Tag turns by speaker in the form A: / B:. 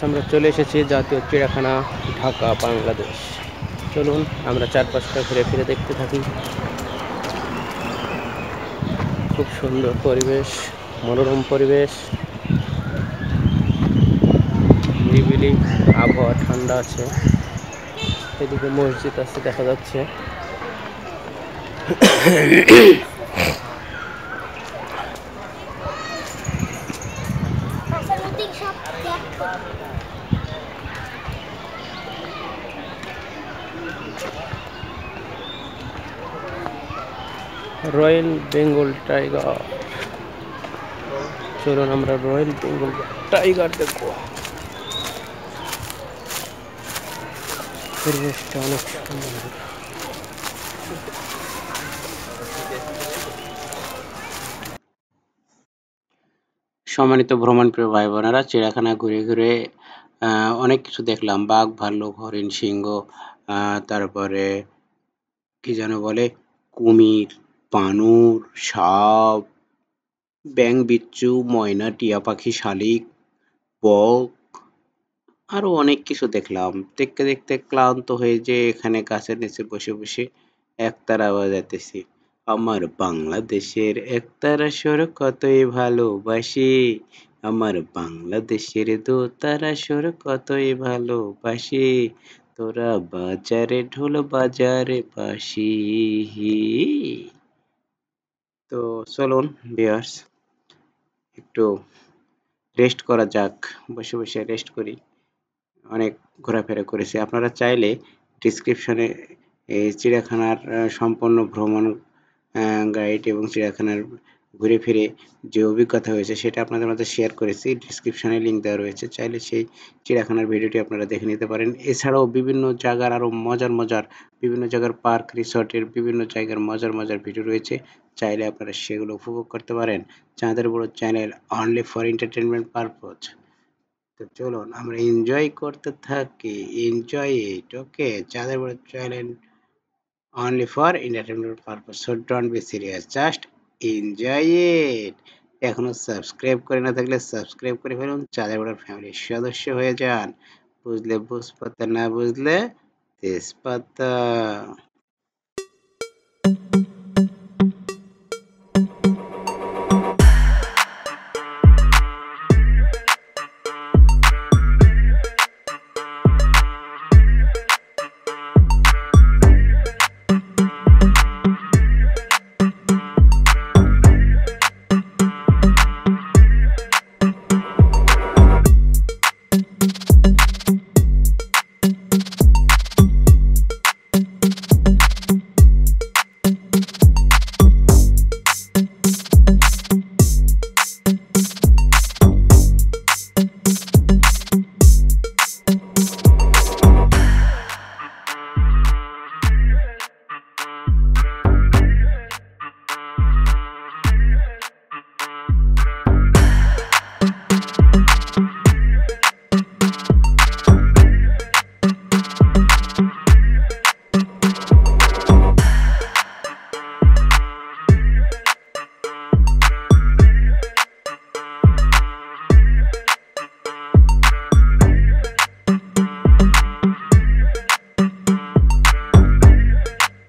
A: আমরা চলে এসেছি জাতীয় চিড়িয়াখানা, ঢাকা, বাংলাদেশ। চলুন আমরা চারপাশটা ঘুরে ফিরে দেখতে থাকি। খুব সুন্দর পরিবেশ, মনোরম পরিবেশ, নিরিবিলি আবহাওয়া, ঠান্ডা আছে। এদিকে মসজিদ আছে দেখা যাচ্ছে। Royal Bengal tiger. চলুন আমরা রয়্যাল বেঙ্গল টাইগার দেখবো। পরিবেশটা অনেক সুন্দর। সম্মানিত ভ্রমণপ্রিয় ভাই বোনেরা, চিড়িয়াখানা ঘুরে ঘুরে অনেক কিছু দেখলাম। বাঘ, ভাল্লুক, হরিণ, সিংহ, তারপরে কি যেন বলে, কুমির, বানর, সাপ, ব্যাঙ, বিচ্ছু, ময়না, টিয়া পাখি, শালিক, বক, আরো অনেক কিছু দেখলাম। দেখতে দেখতে ক্লান্ত হয়ে যে এখানে গাছের নিচে বসে বসে একতারা বাজাতেছি। আমার বাংলাদেশের একতারা স্বর কতই ভালোবাসি, আমার বাংলাদেশের দোতারা স্বর কতই ভালোবাসি, তোরা বাজারে ঢোল বাজারে বাঁশি। তো চলুন ভিউয়ার্স, একটু রেস্ট করা যাক। বসে বসে রেস্ট করি। অনেক ঘোরাফেরা করেছি। আপনারা চাইলে ডিসক্রিপশনে এই চিড়িয়াখানার সম্পূর্ণ ভ্রমণ গাইড এবং চিড়িয়াখানার ঘুরে ফিরে যে অভিজ্ঞতা হয়েছে সেটা আপনাদের মধ্যে শেয়ার করেছি। ডিসক্রিপশনে লিঙ্ক দেওয়া রয়েছে, চাইলে সেই চিড়িয়াখানার ভিডিওটি আপনারা দেখে নিতে পারেন। এছাড়াও বিভিন্ন জায়গার আরও মজার মজার, বিভিন্ন জায়গার পার্ক, রিসর্টের বিভিন্ন জায়গার মজার মজার ভিডিও রয়েছে, চাইলে আপনারা সেগুলো উপভোগ করতে পারেন। চাঁদের বড় channel, only for entertainment purpose. তো চলুন আমরা এনজয় করতে থাকি, এনজয় ইট। ওকে, চাঁদের বড় channel, only for entertainment purpose, so don't be serious, just enjoy it. এখনো সাবস্ক্রাইব করে না থাকলে সাবস্ক্রাইব করে ফেলুন, চাঁদের বড় ফ্যামিলির সদস্য হয়ে যান। বুঝলে বুঝপাতা, না বুঝলে তেজপাতা।